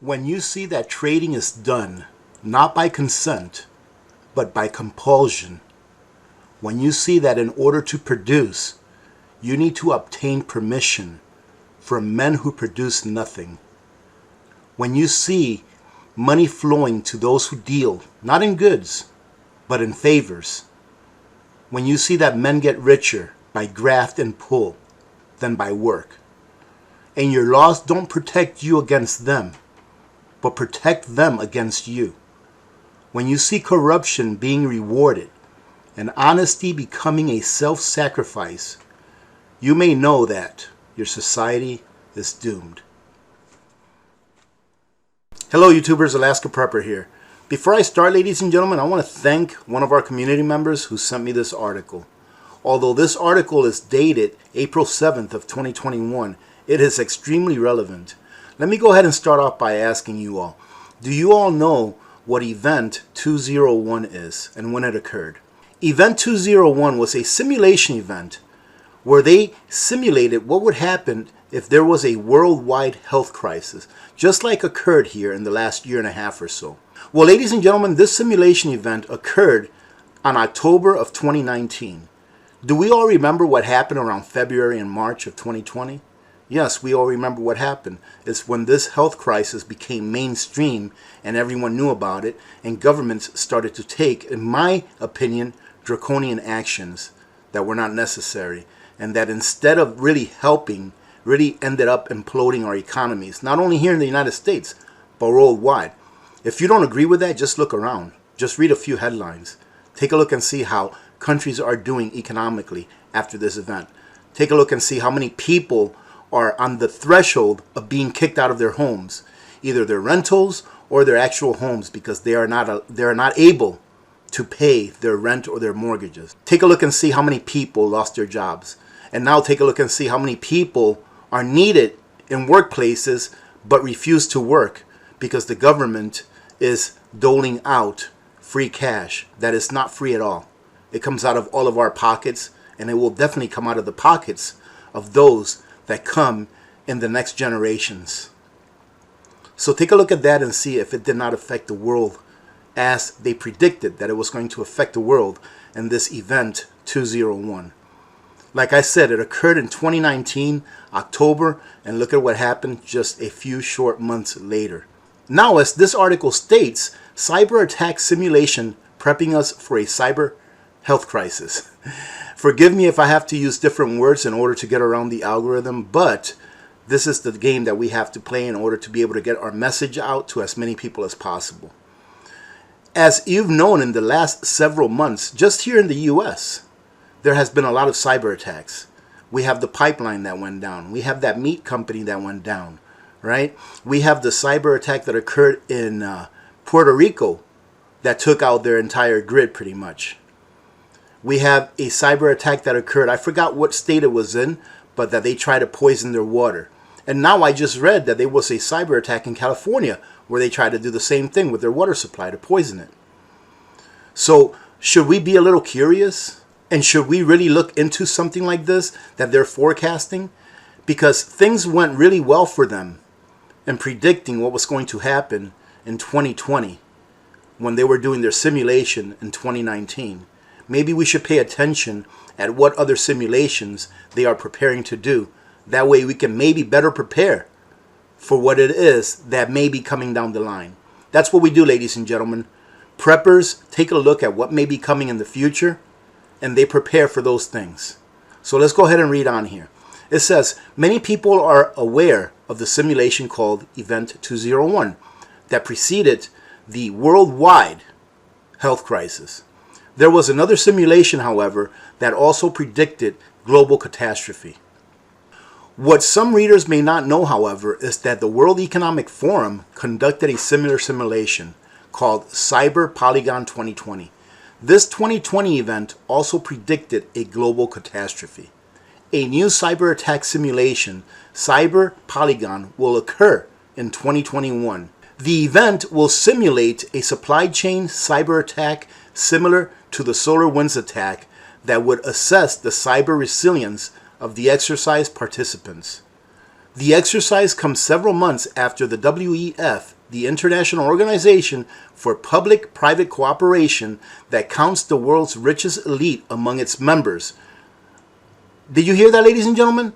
When you see that trading is done not by consent, but by compulsion, when you see that in order to produce, you need to obtain permission from men who produce nothing, when you see money flowing to those who deal, not in goods, but in favors, when you see that men get richer by graft and pull than by work, and your laws don't protect you against them, but protect them against you, when you see corruption being rewarded and honesty becoming a self-sacrifice, you may know that your society is doomed. Hello YouTubers, Alaska Prepper here. Before I start, ladies and gentlemen, I want to thank one of our community members who sent me this article. Although this article is dated April 7th of 2021, it is extremely relevant. Let me go ahead and start off by asking you all, do you all know what Event 201 is and when it occurred? Event 201 was a simulation event where they simulated what would happen if there was a worldwide health crisis, just like occurred here in the last year and a half or so. Well, ladies and gentlemen, this simulation event occurred on October of 2019. Do we all remember what happened around February and March of 2020? Yes, we all remember what happened. It's when this health crisis became mainstream and everyone knew about it, and governments started to take, in my opinion, draconian actions that were not necessary, and that instead of really helping, really ended up imploding our economies, not only here in the United States, but worldwide. If you don't agree with that, just look around. Just read a few headlines. Take a look and see how countries are doing economically after this event. Take a look and see how many people are on the threshold of being kicked out of their homes, either their rentals or their actual homes, because they are not able to pay their rent or their mortgages. Take a look and see how many people lost their jobs. And now take a look and see how many people are needed in workplaces but refuse to work because the government is doling out free cash that is not free at all. It comes out of all of our pockets, and it will definitely come out of the pockets of those that come in the next generations. So take a look at that and see if it did not affect the world as they predicted that it was going to affect the world in this Event 201. Like I said, it occurred in 2019, October, and look at what happened just a few short months later. Now, as this article states, Cyberattack simulation prepping us for a cyber health crisis. Forgive me if I have to use different words in order to get around the algorithm, but this is the game that we have to play in order to be able to get our message out to as many people as possible. As you've known in the last several months, just here in the US, there has been a lot of cyber attacks. We have the pipeline that went down. We have that meat company that went down, right? We have the cyber attack that occurred in Puerto Rico that took out their entire grid pretty much. We have a cyber attack that occurred, I forgot what state it was in, but that they tried to poison their water. And now I just read that there was a cyber attack in California where they tried to do the same thing with their water supply to poison it. So should we be a little curious? And should we really look into something like this that they're forecasting? Because things went really well for them in predicting what was going to happen in 2020 when they were doing their simulation in 2019. Maybe we should pay attention at what other simulations they are preparing to do. That way we can maybe better prepare for what it is that may be coming down the line. That's what we do, ladies and gentlemen. Preppers take a look at what may be coming in the future, and they prepare for those things. So let's go ahead and read on here. It says, many people are aware of the simulation called Event 201 that preceded the worldwide health crisis. There was another simulation, however, that also predicted global catastrophe. What some readers may not know, however, is that the World Economic Forum conducted a similar simulation called Cyber Polygon 2020. This 2020 event also predicted a global catastrophe. A new cyber attack simulation, Cyber Polygon, will occur in 2021. The event will simulate a supply chain cyber attack similar to the SolarWinds attack that would assess the cyber resilience of the exercise participants. The exercise comes several months after the WEF, the International Organization for Public-Private Cooperation, that counts the world's richest elite among its members. Did you hear that, ladies and gentlemen?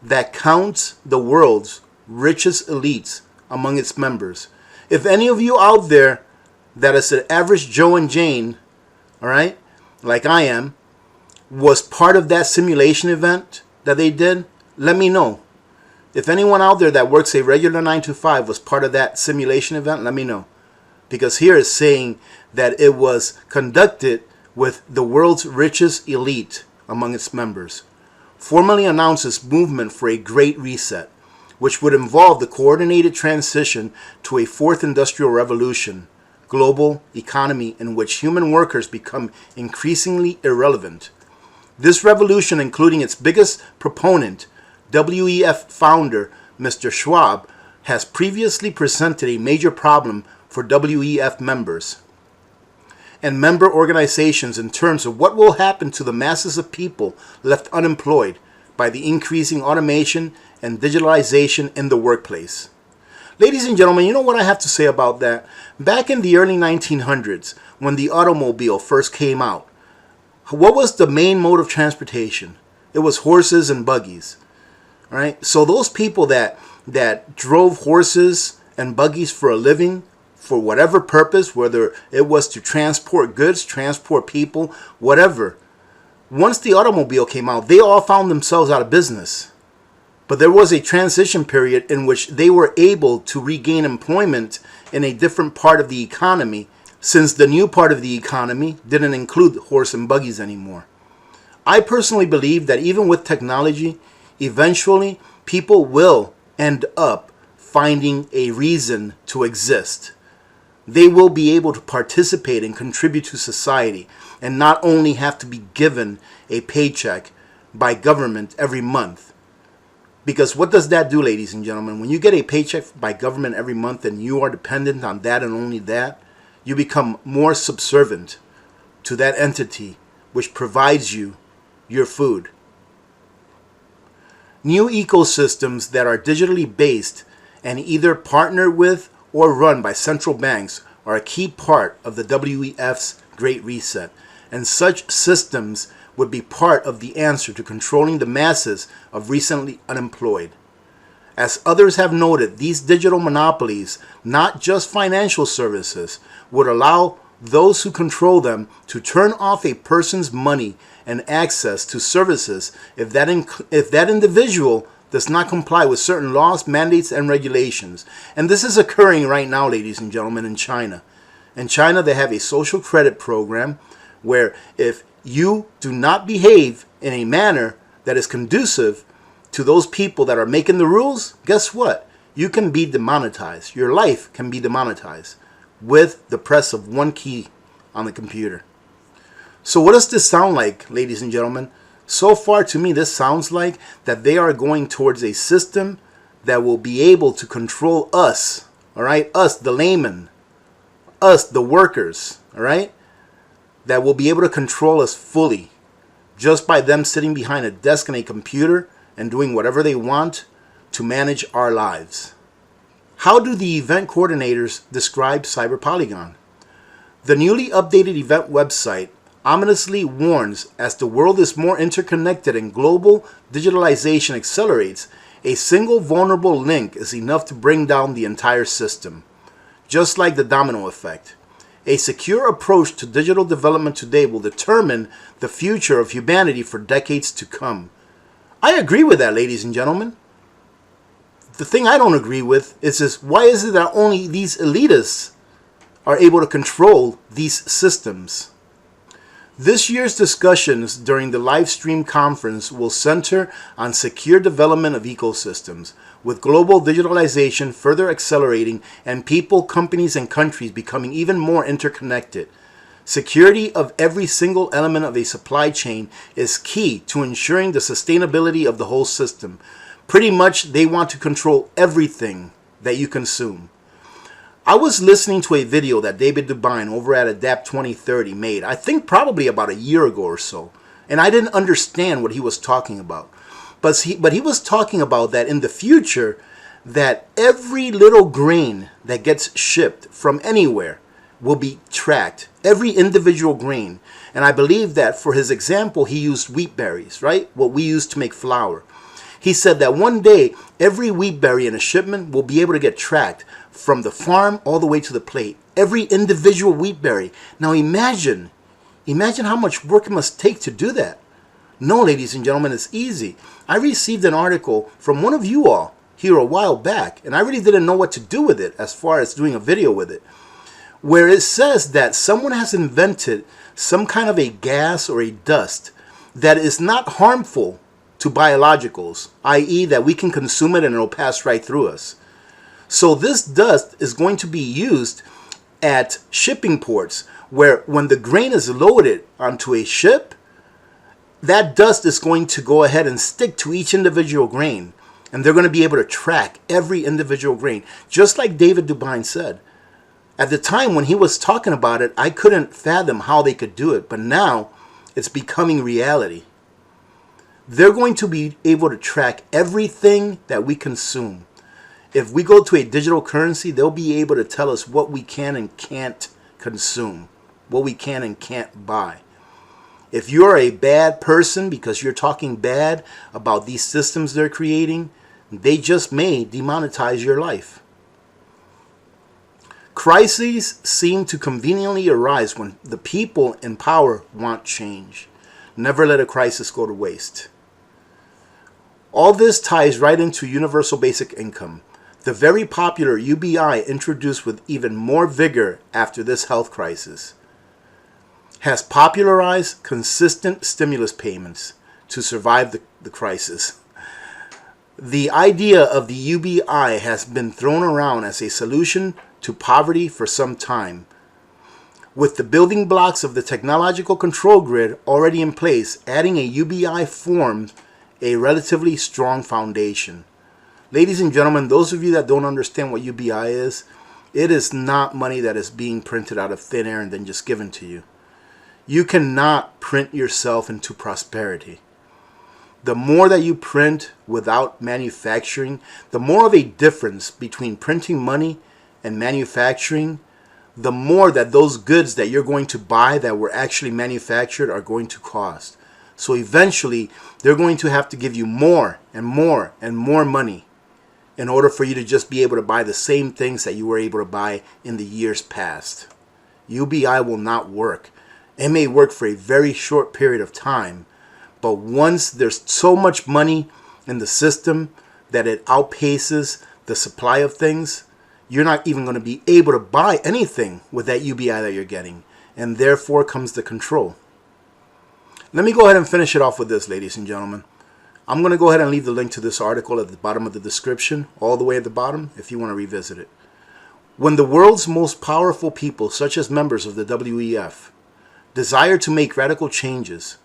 That counts the world's richest elites among its members. If any of you out there that is an average Joe and Jane, all right, like I am, was part of that simulation event that they did, let me know. If anyone out there that works a regular 9 to 5 was part of that simulation event, let me know. Because here it's saying that it was conducted with the world's richest elite among its members. Formally announces movement for a great reset, which would involve the coordinated transition to a fourth industrial revolution, global economy in which human workers become increasingly irrelevant. This revolution, including its biggest proponent, WEF founder Mr. Schwab, has previously presented a major problem for WEF members and member organizations in terms of what will happen to the masses of people left unemployed by the increasing automation and digitalization in the workplace. Ladies and gentlemen, you know what I have to say about that? Back in the early 1900s, when the automobile first came out, what was the main mode of transportation? It was horses and buggies. Right? So those people that drove horses and buggies for a living, for whatever purpose, whether it was to transport goods, transport people, whatever, once the automobile came out, they all found themselves out of business. But there was a transition period in which they were able to regain employment in a different part of the economy, since the new part of the economy didn't include horse and buggies anymore. I personally believe that even with technology, eventually people will end up finding a reason to exist. They will be able to participate and contribute to society and not only have to be given a paycheck by government every month. Because what does that do, ladies and gentlemen? When you get a paycheck by government every month and you are dependent on that and only that, you become more subservient to that entity which provides you your food. New ecosystems that are digitally based and either partnered with or run by central banks are a key part of the WEF's Great Reset, and such systems would be part of the answer to controlling the masses of recently unemployed. As others have noted, these digital monopolies, not just financial services, would allow those who control them to turn off a person's money and access to services if that individual does not comply with certain laws, mandates, and regulations. And this is occurring right now, ladies and gentlemen, in China. In China, they have a social credit program where if you do not behave in a manner that is conducive to those people that are making the rules, guess what? You can be demonetized. Your life can be demonetized with the press of one key on the computer. So what does this sound like, ladies and gentlemen? So far to me, this sounds like that they are going towards a system that will be able to control us, all right? Us, the laymen, us, the workers, all right? That will be able to control us fully just by them sitting behind a desk and a computer and doing whatever they want to manage our lives. How do the event coordinators describe CyberPolygon? The newly updated event website ominously warns, as the world is more interconnected and global digitalization accelerates, a single vulnerable link is enough to bring down the entire system. Just like the domino effect. A secure approach to digital development today will determine the future of humanity for decades to come. I agree with that, ladies and gentlemen. The thing I don't agree with is why is it that only these elitists are able to control these systems? This year's discussions during the live stream conference will center on secure development of ecosystems, with global digitalization further accelerating and people, companies, and countries becoming even more interconnected. Security of every single element of a supply chain is key to ensuring the sustainability of the whole system. Pretty much, they want to control everything that you consume. I was listening to a video that David Dubine over at Adapt 2030 made, I think probably about a year ago or so, and I didn't understand what he was talking about. But he was talking about that in the future, that every little grain that gets shipped from anywhere will be tracked, every individual grain. And I believe that for his example, he used wheat berries, right? What we use to make flour. He said that one day, every wheat berry in a shipment will be able to get tracked from the farm all the way to the plate. Every individual wheat berry. Now imagine how much work it must take to do that. No, ladies and gentlemen, it's easy. I received an article from one of you all here a while back, and I really didn't know what to do with it as far as doing a video with it, where it says that someone has invented some kind of a gas or a dust that is not harmful to biologicals, i.e. that we can consume it and it'll pass right through us. So this dust is going to be used at shipping ports, where when the grain is loaded onto a ship, that dust is going to go ahead and stick to each individual grain, and they're going to be able to track every individual grain, just like David Dubine said. At the time when he was talking about it, I couldn't fathom how they could do it, but now it's becoming reality. They're going to be able to track everything that we consume. If we go to a digital currency, they'll be able to tell us what we can and can't consume, what we can and can't buy. If you're a bad person because you're talking bad about these systems they're creating, they just may demonetize your life. Crises seem to conveniently arise when the people in power want change. Never let a crisis go to waste. All this ties right into universal basic income, the very popular UBI introduced with even more vigor after this health crisis, has popularized consistent stimulus payments to survive the crisis. The idea of the UBI has been thrown around as a solution to poverty for some time. With the building blocks of the technological control grid already in place, adding a UBI forms a relatively strong foundation. Ladies and gentlemen, those of you that don't understand what UBI is, it is not money that is being printed out of thin air and then just given to you. You cannot print yourself into prosperity. The more that you print without manufacturing, the more of a difference between printing money and manufacturing, the more that those goods that you're going to buy that were actually manufactured are going to cost. So eventually, they're going to have to give you more and more and more money in order for you to just be able to buy the same things that you were able to buy in the years past. UBI will not work. It may work for a very short period of time, but once there's so much money in the system that it outpaces the supply of things, you're not even going to be able to buy anything with that UBI that you're getting. And therefore comes the control. Let me go ahead and finish it off with this, ladies and gentlemen. I'm going to go ahead and leave the link to this article at the bottom of the description, all the way at the bottom, if you want to revisit it. When the world's most powerful people, such as members of the WEF, desire to make radical changes,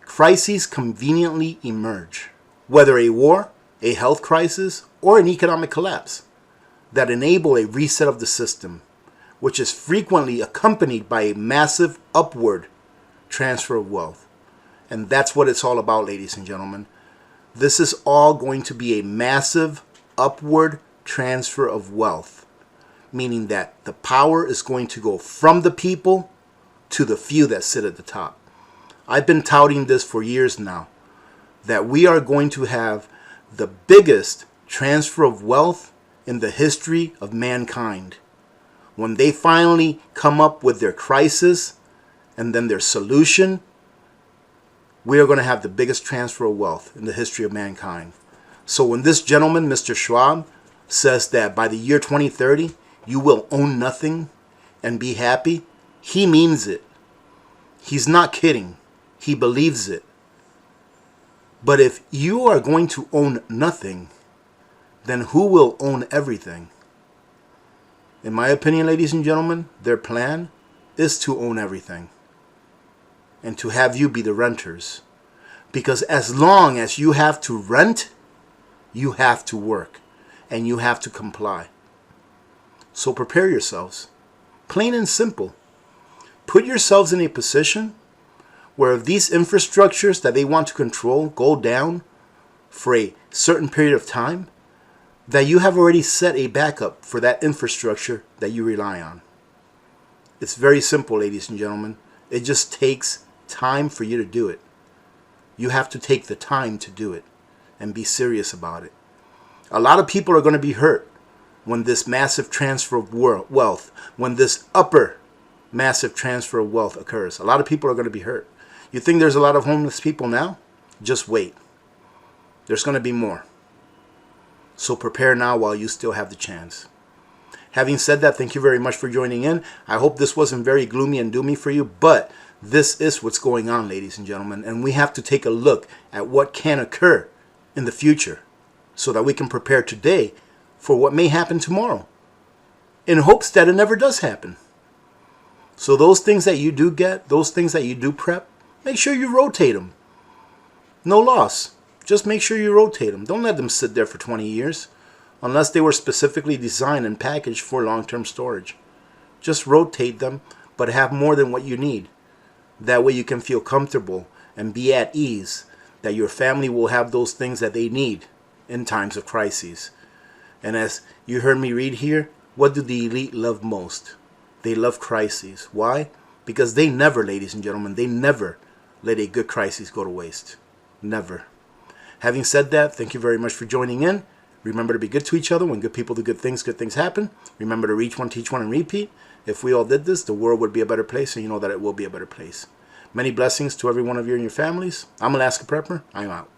crises conveniently emerge, whether a war, a health crisis, or an economic collapse, that enable a reset of the system, which is frequently accompanied by a massive upward transfer of wealth. And that's what it's all about, ladies and gentlemen. This is all going to be a massive upward transfer of wealth, meaning that the power is going to go from the people to the few that sit at the top. I've been touting this for years now, that we are going to have the biggest transfer of wealth in the history of mankind. When they finally come up with their crisis and then their solution, we are going to have the biggest transfer of wealth in the history of mankind. So when this gentleman, Mr. Schwab, says that by the year 2030, you will own nothing and be happy, he means it. He's not kidding. He believes it. But if you are going to own nothing, then who will own everything? In my opinion, ladies and gentlemen, their plan is to own everything and to have you be the renters. Because as long as you have to rent, you have to work and you have to comply. So prepare yourselves. Plain and simple. Put yourselves in a position where if these infrastructures that they want to control go down, for a certain period of time, that you have already set a backup for that infrastructure that you rely on. It's very simple, ladies and gentlemen. It just takes time for you to do it. You have to take the time to do it and be serious about it. A lot of people are going to be hurt when this massive transfer of wealth, when this upper massive transfer of wealth occurs. A lot of people are going to be hurt. You think there's a lot of homeless people now? Just wait. There's going to be more. So prepare now while you still have the chance. Having said that, thank you very much for joining in. I hope this wasn't very gloomy and doomy for you, but this is what's going on, ladies and gentlemen, and we have to take a look at what can occur in the future so that we can prepare today for what may happen tomorrow, in hopes that it never does happen. So those things that you do get, those things that you do prep, make sure you rotate them. No loss. Just make sure you rotate them. Don't let them sit there for 20 years unless they were specifically designed and packaged for long-term storage. Just rotate them, but have more than what you need. That way you can feel comfortable and be at ease that your family will have those things that they need in times of crises. And as you heard me read here, what do the elite love most? They love crises. Why? Because they never, ladies and gentlemen, they never let a good crisis go to waste. Never. Having said that, thank you very much for joining in. Remember to be good to each other. When good people do good things happen. Remember to reach one, teach one, and repeat. If we all did this, the world would be a better place, and you know that it will be a better place. Many blessings to every one of you and your families. I'm Alaska Prepper. I'm out.